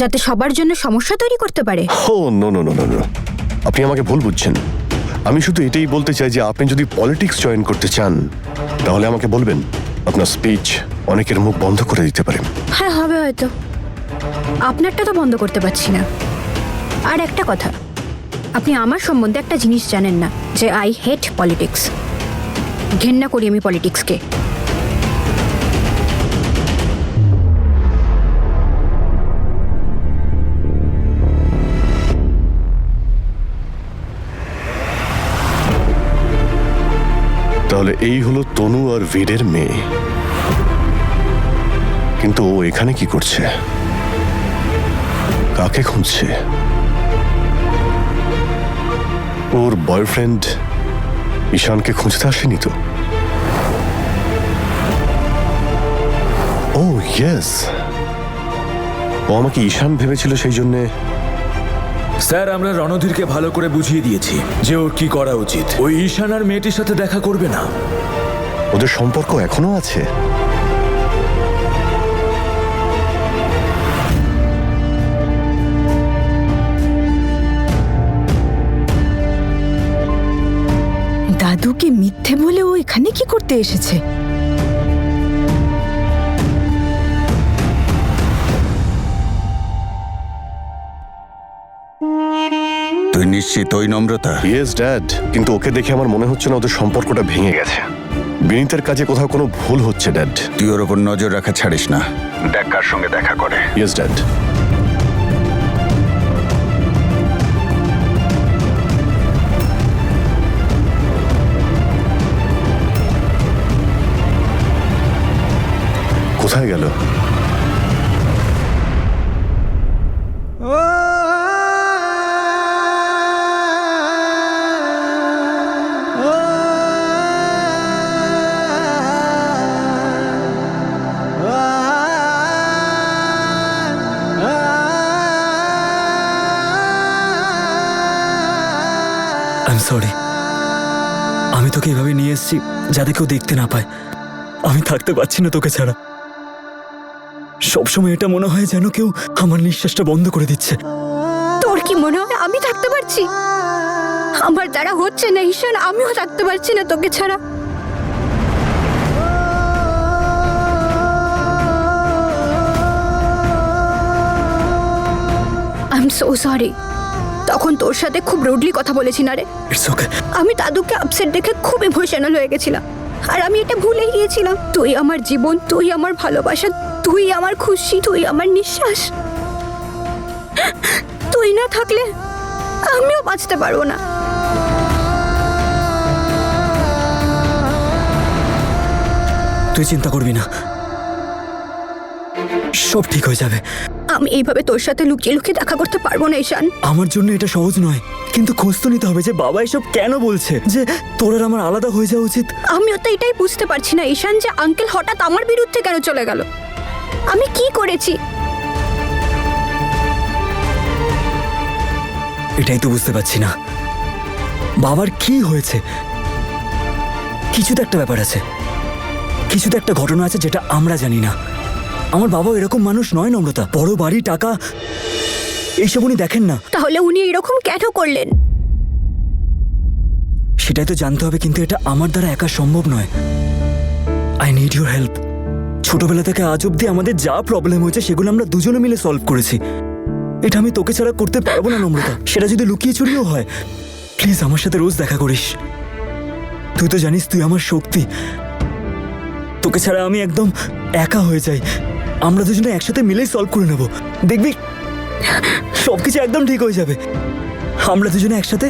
যাতে সবার জন্য সমস্যা তৈরি করতে পারে। Oh no no no no no, আপনি আমাকে ভুল বুঝছেন। আমি শুধু এটাই বলতে চাই যে আপনি যদি পলিটিক্স জয়েন করতে চান তাহলে আমাকে বলবেন, আপনার স্পিচ অনেকের মুখ বন্ধ করে দিতে পারে। হ্যাঁ, হবে হয়তো। আপনারটা তো বন্ধ করতে পারছি না। আর একটা কথা, আপনি আমার সম্বন্ধে একটা জিনিস জানেন না, যে আই হেট পলিটিক্স। ঘেন্না করি আমি পলিটিক্সকে। তাহলে এই হলো তনু আর বীরের মেয়ে, কিন্তু ও এখানে কি করছে? কাকে খুঁজছে? ওর বয়ফ্রেন্ড ঈশানকে খুঁজতে আসেনি তো? ও ইয়েস, ও আমাকে ঈশান ভেবেছিল, সেই জন্যে। স্যার, আমরা রণধীরকে ভালো করে বুঝিয়ে দিয়েছি যে ওর কি করা উচিত। ওই ঈশান আর মেয়েটির সাথে দেখা করবে না। ওদের সম্পর্ক এখনো আছে? দাদুকে মিথ্যে বলে ও এখানে কি করতে এসেছে? তুই নিশ্চিত ওই নম্রতা? ইয়েস ড্যাড, কিন্তু ওকে দেখে আমার মনে হচ্ছে না ওদের সম্পর্কটা ভেঙে গেছে। বিনীতের কাজে কোথাও কোনো ভুল হচ্ছে ড্যাড। তুই ওর ওপর নজর রাখা ছাড়িস না। দেখ কার সঙ্গে দেখা করে। Yes dad. কোথায় গেল? I am sorry. আমি তোকে এভাবে নিয়ে এসেছি যাতে কেউ দেখতে না পায়। আমি থাকতে পারছি না তোকে ছাড়া। সবসময় এটা মনে হয় যেন কেউ আমার নিঃশ্বাসটা বন্ধ করে দিচ্ছে। তোর কি মনে হয় আমি থাকতে পারছি? আমার দ্বারা হচ্ছে না ঈশান, আমিও থাকতে পারছি না তোকে ছাড়া। I am so sorry. তখন তোর সাথে খুব রুডলি কথা বলেছি না রে। It's okay. আমি দাদুকে আপসেট দেখে খুব ইমোশনাল হয়ে গেছিলাম, আর আমি এটা ভুলে গিয়েছিলাম। তুই আমার জীবন, তুই আমার ভালোবাসা, তুই আমার খুশি, তুই আমার নিঃশ্বাস। তুই না থাকলে আমিও বাঁচতে পারবো না। তুই চিন্তা করবি না, সব ঠিক হয়ে যাবে। আমি এইভাবে তোর সাথে লুকিয়ে লুকিয়ে দেখা করতে পারবো না ঈশান। আমার জন্য এটা সহজ নয়, কিন্তু খোঁজ তো নিতে হবে যে বাবা এসব কেন বলছে, যে তোর আর আমার আলাদা হয়ে যাওয়া উচিত। আমিও তো এটাই বুঝতে পারছি না ঈশান, যে আঙ্কেল হঠাৎ আমার বিরুদ্ধে কেন চলে গেল। আমি কি করেছি? এটাই তো বুঝতে পারছি না, বাবার কি হয়েছে। কিছু তো একটা ব্যাপার আছে, কিছু তো একটা ঘটনা আছে যেটা আমরা জানি না। আমার বাবা এরকম মানুষ নয় নম্রতা। বড় বাড়ি, টাকা, এইসব উনি দেখেন না। তাহলে উনি এরকম কেন করলেন? সেটাই তো জানতে হবে, কিন্তু এটা আমার দ্বারা একা সম্ভব নয়। I need your help. ছোটবেলা থেকে আজ অব্দি আমাদের যা প্রবলেম হয়েছে সেগুলো আমরা দুজনে মিলে সলভ করেছি। এটা আমি তোকে ছাড়া করতে পারবো না নম্রতা, সেটা যদি লুকিয়ে চুরিও হয়। প্লিজ আমার সাথে রোজ দেখা করিস। তুই তো জানিস তুই আমার শক্তি। তোকে ছাড়া আমি একদম একা হয়ে যাই। আমরা দুজনে একসাথে মিলেই সলভ করে নেব, দেখবি সবকিছু একদম ঠিক হয়ে যাবে। আমরা দুজনে একসাথে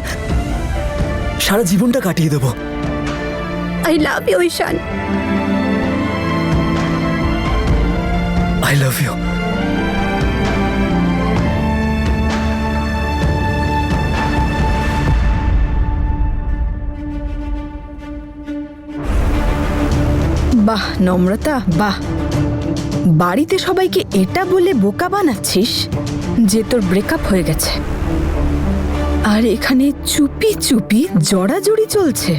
সারা জীবনটা কাটিয়ে দেবো। I love you Ishaan. I love you. বাহ নম্রতা, বাহ। বাড়িতে সবাইকে এটা বলে বোকা বানাচ্ছিস যে তোর ব্রেকআপ হয়ে গেছে, আর এখানে চুপি চুপি জড়াজড়ি চলছে।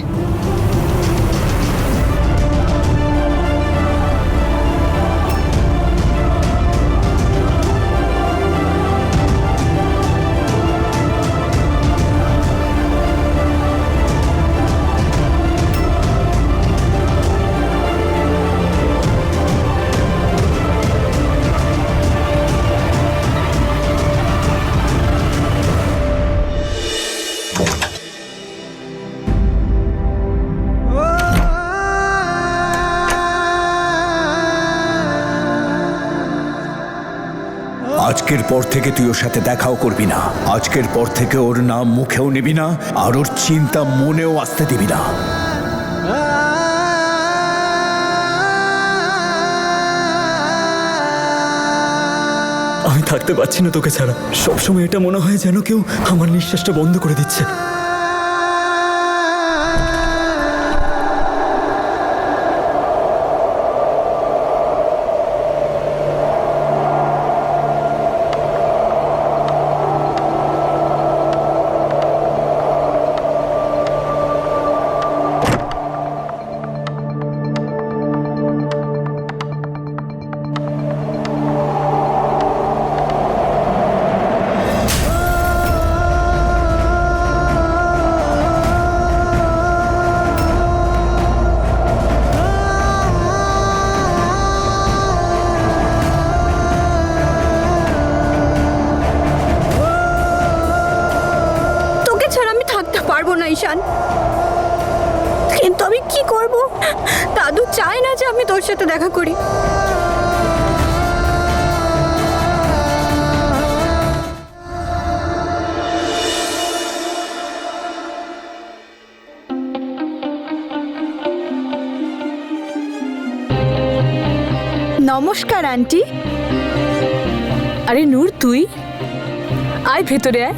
আজকের পর থেকে তুই ওর সাথে দেখাও করবি না। আজকের পর থেকে ওর নাম মুখেও নিবি না, আর ওর চিন্তা মনেও আসতে দিবি না। আমি থাকতে পারছি না তোকে ছাড়া। সবসময় এটা মনে হয় যেন কেউ আমার নিঃশ্বাসটা বন্ধ করে দিচ্ছে। তোকে ছাড়া আমি থাকতে পারবো না ঈশান, কিন্তু আমি কি করব? দাদু চায় না যে আমি তোর সাথে দেখা করি। নমস্কার আন্টি। আরে নূর, তুই আয় ভেতরে আয়।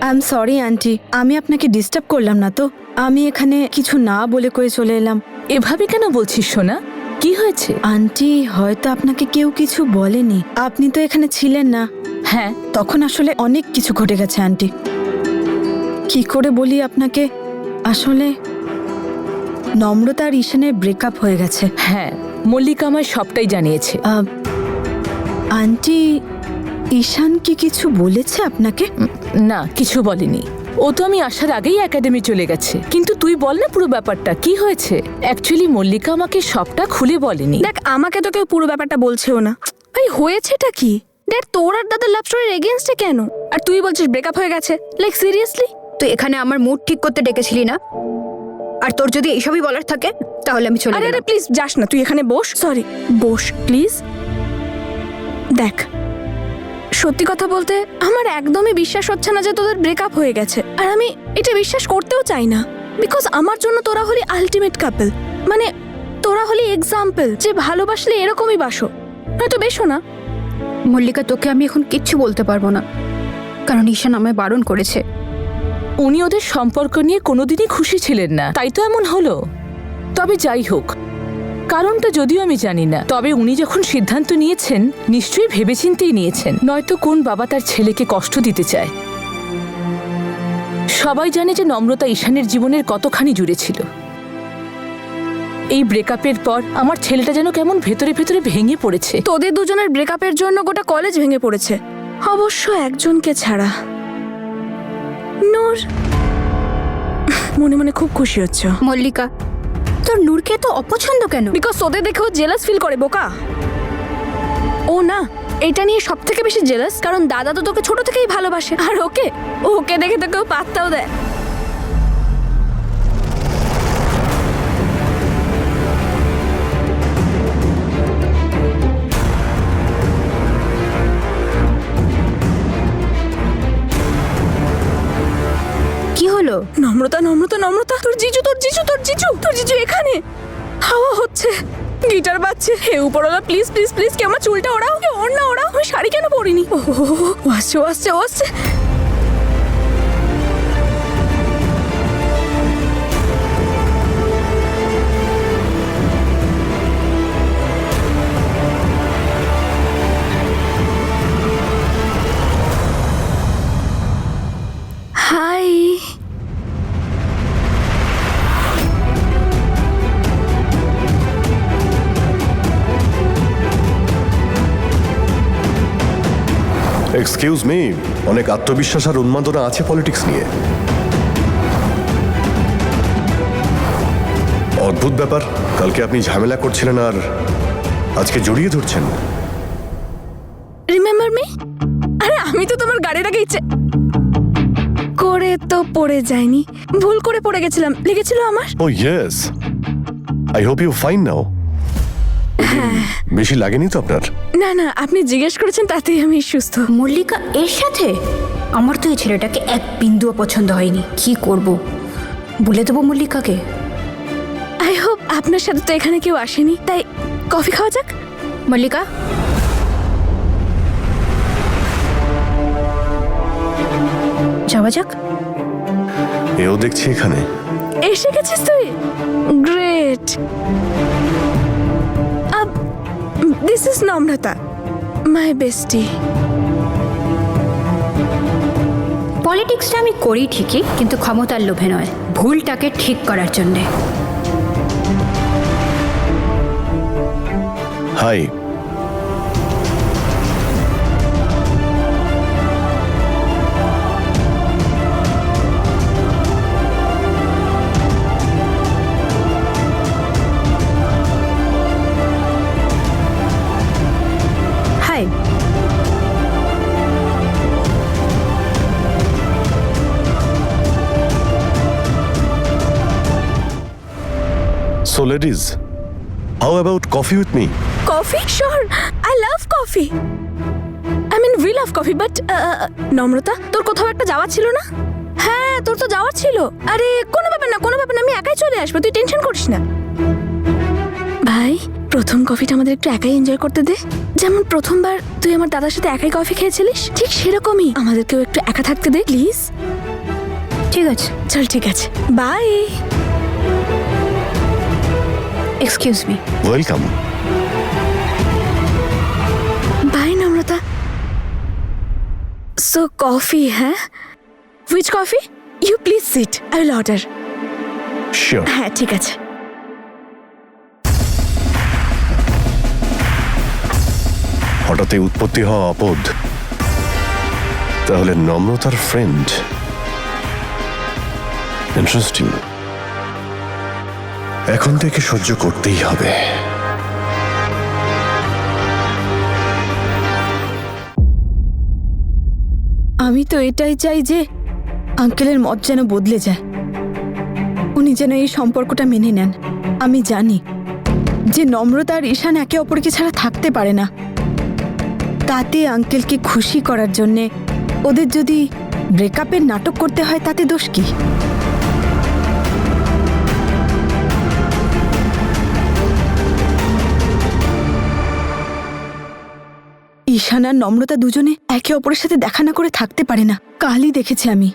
আই এম সরি আন্টি, আমি আপনাকে ডিস্টার্ব করলাম না তো? আমি এখানে কিছু না বলে কয়ে চলে এলাম। এভাবে কেন বলছিস সোনা? কি হয়েছে? আন্টি, হয়তো আপনাকে কেউ কিছু বলেনি, আপনি তো এখানে ছিলেন না। হ্যাঁ, তখন আসলে অনেক কিছু ঘটে গেছে আন্টি। কি করে বলি আপনাকে, আসলে নম্রতা আর ঈশানের ব্রেকআপ হয়ে গেছে। হ্যাঁ, মল্লিকা আমায় সবটাই জানিয়েছে। আন্টি, ঈশান কি কিছু বলেছে আপনাকে? না, কিছু বলেনি। ও তো আমি আসার আগেই একাডেমি চলে গেছে। কিন্তু তুই বল না পুরো ব্যাপারটা কি হয়েছে। অ্যাকচুয়ালি মল্লিকা আমাকে সবটা খুলে বলেনি। দেখ, আমাকে তো কেউ পুরো ব্যাপারটা বলছেও না। ভাই, হয়েছেটা কি? দেখ, তোর আর দাদার লাভ স্টোরির এগেইনস্টে কেন? আর তুই বলছিস ব্রেকআপ হয়ে গেছে? Like seriously? তুই এখানে আমার মুড ঠিক করতে ডেকেছিলি না? আর তোর যদি এইসবই বলার থাকে তাহলে আমি চলে আরে গেলাম। আরে প্লিজ যাস না, তুই এখানে বস। Sorry, boss please. দেখ, সত্যি কথা বলতে আমার একদমই বিশ্বাস হচ্ছে না যে তোদের ব্রেকআপ হয়ে গেছে। আর আমি এটা বিশ্বাস করতেও চাই না, বিকজ আমার জন্য তোরা হলি আলটিমেট কাপল। মানে তোরা হলি এক্সাম্পল যে ভালোবাসলে এরকমই বাসো, নয়তো বেশো না। মল্লিকা, তোকে আমি এখন কিচ্ছু বলতে পারবো না, কারণ ঈশান আমায় বারণ করেছে। উনি ওদের সম্পর্ক নিয়ে কোনোদিনই খুশি ছিলেন না, তাই তো এমন হলো। তবে যাই হোক, কারণটা যদিও আমি জানি না, তবে উনি যখন সিদ্ধান্ত নিয়েছেন নিশ্চয়ই ভেবেচিন্তেই নিয়েছেন। নয়তো কোন বাবা তার ছেলেকে কষ্ট দিতে চায়? সবাই জানে যে নম্রতা ঈশানের জীবনের কতখানি জুড়ে ছিল। এই ব্রেকআপের পর আমার ছেলেটা যেন কেমন ভেতরে ভেতরে ভেঙে পড়েছে। তোদের দুজনের ব্রেকআপের জন্য গোটা কলেজ ভেঙে পড়েছে, অবশ্য একজনকে ছাড়া। নূর, মনে মনে খুব খুশি হচ্ছ। মল্লিকা, তোর নূরকে তো অপছন্দ কেন? বিকজ তোদের দেখেও জেলাস ফিল করে, বোকা। ও না, এটা নিয়ে সব থেকে বেশি জেলাস কারণ দাদা তো তোকে ছোট থেকেই ভালোবাসে, আর ওকে দেখে তো কেউ পাত্তাও দেয়। কি হলো? নম্রতা নম্রতা নম্রতা, তোর জিজু এখানে হাওয়া হচ্ছে, গিটার বাজছে। হে উপরওয়ালা, প্লিজ প্লিজ প্লিজ, কে আমার চুলটা ওড়াও, কে ওড়না ওড়াও। আমি শাড়ি কেন পরিনি? ও আসছে। হাই। এক্সকিউজ মি, অনেক আত্মবিশ্বাস আর উন্মাদনা আছে পলিটিক্স নিয়ে। অদ্ভুত ব্যাপার, কালকে আপনি ঝামেলা করছিলেন আর আজকে জড়িয়ে ধরছেন। Remember me? আরে আমি তো তোমার গাড়ির আগে ইচ্ছে করে তো পড়ে যায়নি, ভুল করে পড়ে গেছিলাম, লেগেছিল আমার। Oh yes, I hope you fine now. বেশি লাগেনি তো আপনার? না না, আপনি জিজ্ঞেস করেছেন তাতেই আমি সুস্থ। মল্লিকা এর সাথে? আমার তো এই ছেলেটাকে এক বিন্দুও পছন্দ হয়নি। কি করব, বলে দেবো মল্লিকাকে? আই হোপ আপনার সাথে তো এখানে কেউ আসেনি, তাই কফি খাওয়া যাক। মল্লিকা, যাওয়া যাক। এও দেখছি এখানে। এসে গেছিস তুই? গ্রেট। দিস ইজ নম্রতা, মাই বেস্টি। পলিটিক্সটা আমি করি ঠিকই, কিন্তু ক্ষমতার লোভে নয়, ভুলটাকে ঠিক করার জন্যে। Hi. Hi. So ladies, how about coffee with me? Coffee? Sure, I love coffee. I mean we love coffee, but Namrata, তোর কোথাও একটা যাওয়ার ছিল না? হ্যাঁ, তোর তো যাওয়ার ছিল। আরে কোনো ব্যাপার না, কোনো ব্যাপার না, আমি একাই চলে আসবো, তুই টেনশন করিস না। ভাই, প্রথম কফিটা আমাদের একটু একাই এনজয় করতে দে। যেমন প্রথমবার তুই আমার দাদার সাথে একাই কফি খেয়েছিলিস, ঠিক সেরকমই আমাদেরকেও একটু একা থাকতে দে প্লিজ। ঠিক আছে, চল, ঠিক আছে, bye. Excuse me. Welcome. Bye Namrata. So coffee, হ্যাঁ? Which coffee? You please sit, I will order. Sure. হ্যাঁ, ঠিক আছে। হঠাৎ এই উৎপত্তি হওয়া আপদ, তাহলে নম্রতার ফ্রেন্ড। ইন্টারেস্টিং। এখন থেকে সহ্য করতেই হবে। আমি তো এটাই চাই যে আঙ্কেলের মত যেন বদলে যায়, উনি যেন এই সম্পর্কটা মেনে নেন। আমি জানি যে নম্রতা আর ঈশান একে অপরকে ছাড়া থাকতে পারে না। তাতে আঙ্কেলকে খুশি করার জন্যে ওদের যদি ব্রেকআপের নাটক করতে হয়, তাতে দোষ কি? ঈশান আর নম্রতা দুজনে একে অপরের সাথে দেখা না করে থাকতে পারে না। কালই দেখেছি আমি,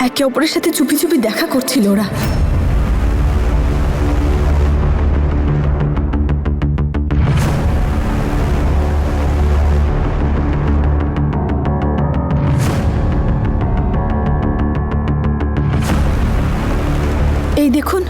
একে অপরের সাথে চুপি চুপি দেখা করছিল ওরা। এই দেখুন,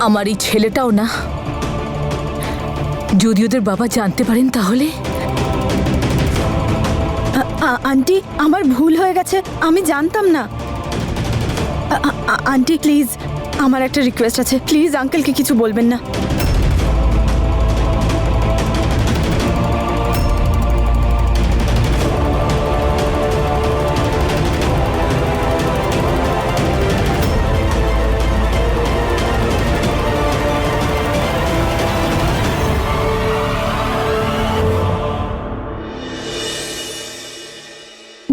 আমার এই ছেলেটাও না, যদি ওদের বাবা জানতে পারেন তাহলে। আন্টি, আমার ভুল হয়ে গেছে, আমি জানতাম না। আন্টি প্লিজ, আমার একটা রিকোয়েস্ট আছে, প্লিজ আঙ্কেলকে কিছু বলবেন না।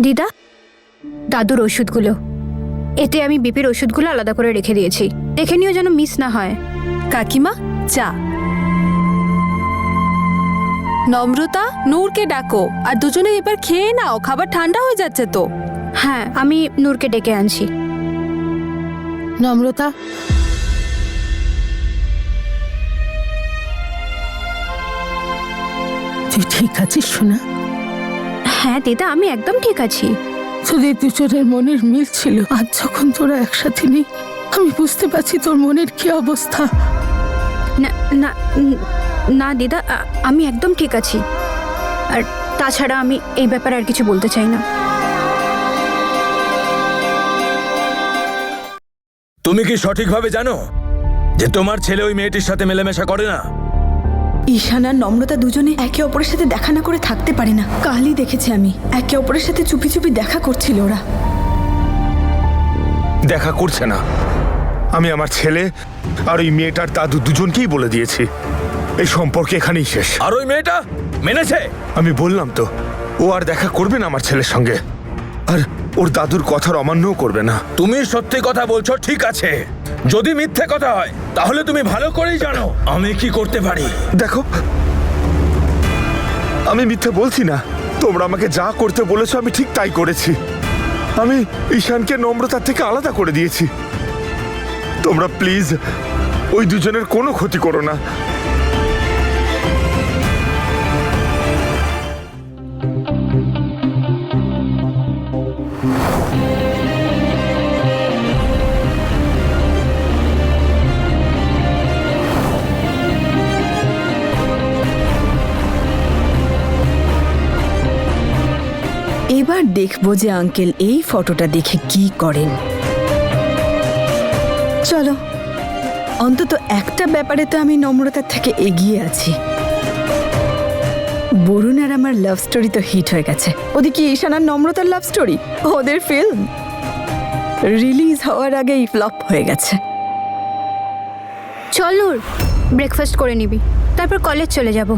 দিদা, দাদুর ওষুধগুলো, এতে আমি বিপির ওষুধগুলো আলাদা করে রেখে দিয়েছি, দেখে নিও যেন মিস না হয়। কাকিমা, চা। নম্রতা, নূরকে ডাকো, আর দুজনে এবার খেয়ে নাও, খাবার ঠান্ডা হয়ে যাচ্ছে তো। হ্যাঁ, আমি নূরকে ডেকে আনছি। নম্রতা, তুই ঠিক আছিস সোনা? হ্যাঁ দিদা, আমি একদম ঠিক আছি। তোদের দুজনের মনের মিল ছিল, আজ যখন তোরা একসাথে নেই, আমি বুঝতে পারছি তোর মনের কি অবস্থা। না না না দিদা, আমি একদম ঠিক আছি। আর তাছাড়া আমি এই ব্যাপারে আর কিছু বলতে চাই না। তুমি কি সঠিকভাবে জানো যে তোমার ছেলে ওই মেয়েটির সাথে মেলামেশা করে না? ঈশান আর নম্রতা দুজনে একে অপরের সাথে দেখা না করে থাকতে পারে না। কালই দেখেছি আমি, একে অপরের সাথে চুপি চুপি দেখা করছিল ওরা। দেখা করছে না। আমি আমার ছেলে আর ওই মেয়েটার দাদু দুজনকেই বলে দিয়েছি এই সম্পর্ক এখানেই শেষ। আর ওই মেয়েটা মেনেছে? আমি বললাম তো, ও আর দেখা করবে না আমার ছেলের সঙ্গে, আর ওর দাদুর কথার অমান্যও করবে না। তুমি সত্যি কথা বলছো, ঠিক আছে। যদি মিথ্যে কথা হয় তাহলে তুমি ভালো করেই জানো আমি কি করতে পারি। দেখো, আমি মিথ্যে বলছি না। তোমরা আমাকে যা করতে বলেছো আমি ঠিক তাই করেছি। আমি ঈশানকে নম্রতার থেকে আলাদা করে দিয়েছি। তোমরা প্লিজ ওই দুজনের কোনো ক্ষতি করো না। এবার দেখবো যে আঙ্কেল এই ফটোটা দেখে কি করেন। চলো, অন্তত একটা ব্যাপারে তো আমি নম্রতার থেকে এগিয়ে আছি। বরুণ আর আমার লাভ স্টোরি তো হিট হয়ে গেছে। ওদিকে ঈশান আর নম্রতার লাভ স্টোরি, ওদের ফিল্ম রিলিজ হওয়ার আগেই ফ্লপ হয়ে গেছে। চল নূর, ব্রেকফাস্ট করে নিবি, তারপর কলেজ চলে যাব।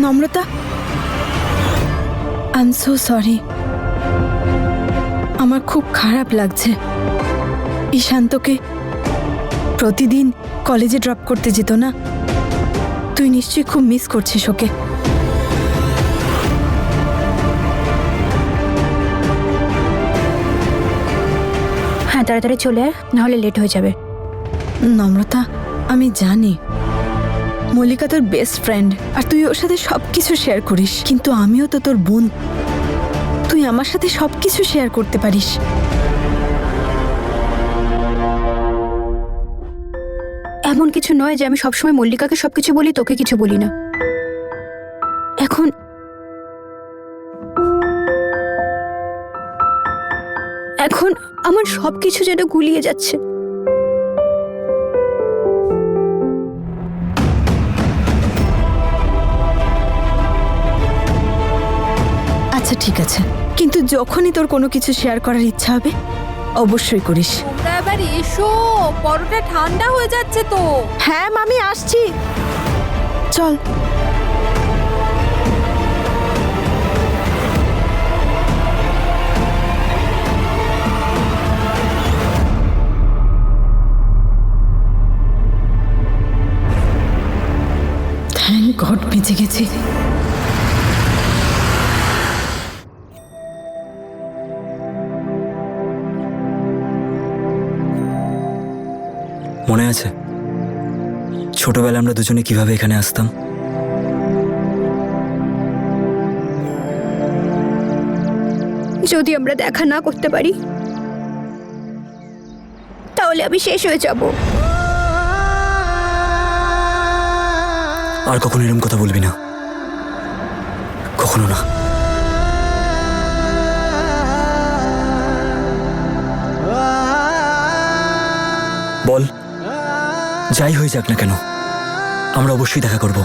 নম্রতা, আই এম সো সরি। আমার খুব খারাপ লাগছে। ঈশান্তকে প্রতিদিন কলেজে ড্রপ করতে যেত না? তুই নিশ্চয়ই খুব মিস করছিস ওকে। হ্যাঁ, তাড়াতাড়ি চলে আয়, নাহলে লেট হয়ে যাবে। নম্রতা, আমি জানি মল্লিকা তোর বেস্ট ফ্রেন্ড আর তুই ওর সাথে সবকিছু শেয়ার করিস, কিন্তু আমিও তো তোর বোন। তুই আমার সাথে সবকিছু শেয়ার করতে পারিস। এমন কিছু নয় যে আমি সবসময় মল্লিকাকে সবকিছু বলি, তোকে কিছু বলি না। এখন আমার সবকিছু যেন গুলিয়ে যাচ্ছে। আচ্ছা ঠিক আছে, কিন্তু যখনই তোর কোনো কিছু শেয়ার করার ইচ্ছা হবে অবশ্যই করিস। তোমরা এবার এসো, পরোটা ঠান্ডা হয়ে যাচ্ছে তো। হ্যাঁ মামি, আসছি। চল। থ্যাংক গড বেঁচে গেছি। মনে আছে ছোটবেলায় আমরা দুজনে কিভাবে এখানে আসতাম? যদি আমরা দেখা না করতে পারি তাহলে আমি শেষ হয়ে যাব। আর কখনো এরকম কথা বলবি না, কখনো না। বল, যাই হয়ে যাক না কেন আমরা অবশ্যই দেখা করব।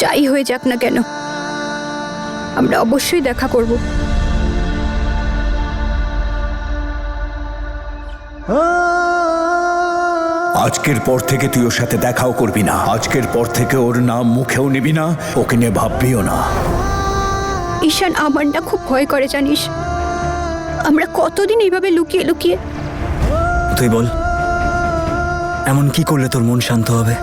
যাই হয়ে যাক না কেন আমরা অবশ্যই দেখা করব। আজকের পর থেকে তুই ওর সাথে দেখাও করবি না। আজকের পর থেকে ওর নাম মুখেও নিবি না, ওকে নিয়ে ভাববিও না। ঈশান, আমার না খুব ভয় করে জানিস। আমরা কতদিন এইভাবে লুকিয়ে লুকিয়ে। তুই বল, এমন কি করলে তোর মন শান্ত হবে?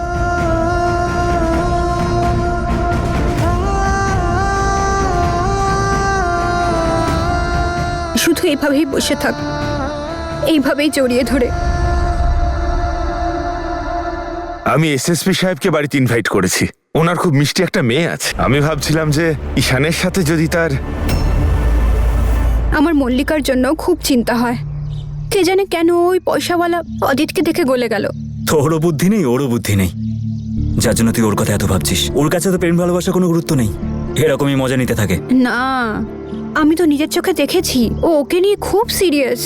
শুধু এইভাবেই বসে থাক, এইভাবেই জড়িয়ে ধরে। আমি এসএসপি সাহেবকে বাড়িতে ইনভাইট করেছি। ওনার খুব মিষ্টি একটা মেয়ে আছে। আমি ভাবছিলাম যে ঈশানের সাথে যদি তার। আমার মল্লিকার জন্য খুব চিন্তা হয়, কে জানে কেন ওই পয়সাওয়ালা অদিতকে দেখে গলে গেল। তোরও বুদ্ধি নেই, ওরও বুদ্ধি নেই, যার জন্য তুই ওর কথা এত ভাবছিস। ওর কাছে তো প্রেম ভালোবাসার কোনো গুরুত্ব নেই, এরকমই মজা নিতে থাকে। না, আমি তো নিজের চোখে দেখেছি ও ওকে নিয়ে খুব সিরিয়াস।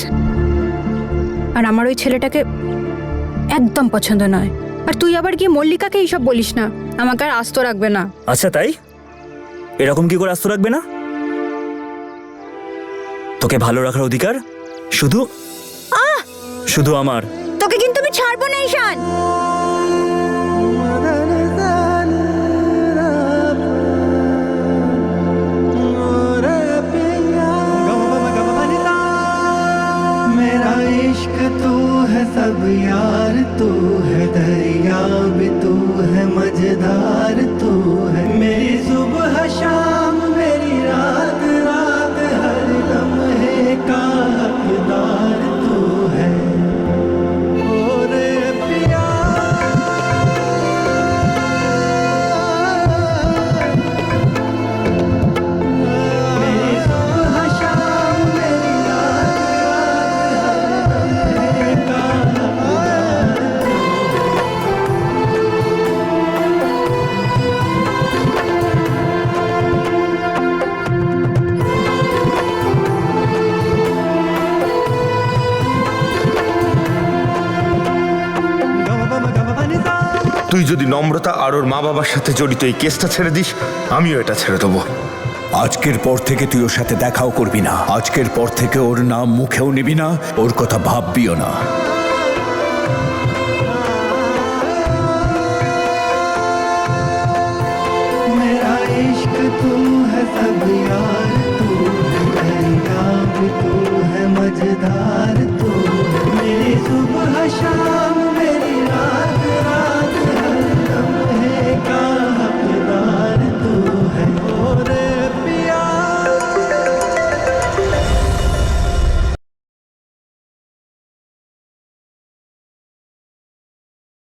আর আমার ওই ছেলেটাকে একদম পছন্দ নয়। আর তুই আবার গিয়ে মল্লিকাকে এইসব বলিস না, আমাকে আর আস্ত রাখবে না। আচ্ছা তাই? এরকম কি করে আস্ত রাখবে না? তোকে ভালো রাখার অধিকার শুধু শুধু আমার। তোকে কিন্তু আমি ছাড়বো না ঈশান। मेरा इश्क तू है सब यार, तू है दरिया भी तू है मजेदार, तू है मेरी सुबह शाम मेरी रात रात, हर लम्हे का हकदार तू है। ओ रे पिया मेरी सुबह शाम मेरी रात रात, हर लम्हे का हकदार। তুই যদি নম্রতা আর ওর মা বাবার সাথে জড়িত এই কেসটা ছেড়ে দিস, আমিও এটা ছেড়ে দেবো। আজকের পর থেকে তুই ওর সাথে দেখাও করবি না। আজকের পর থেকে ওর নাম মুখেও নিবি না, ওর কথা ভাববিও না।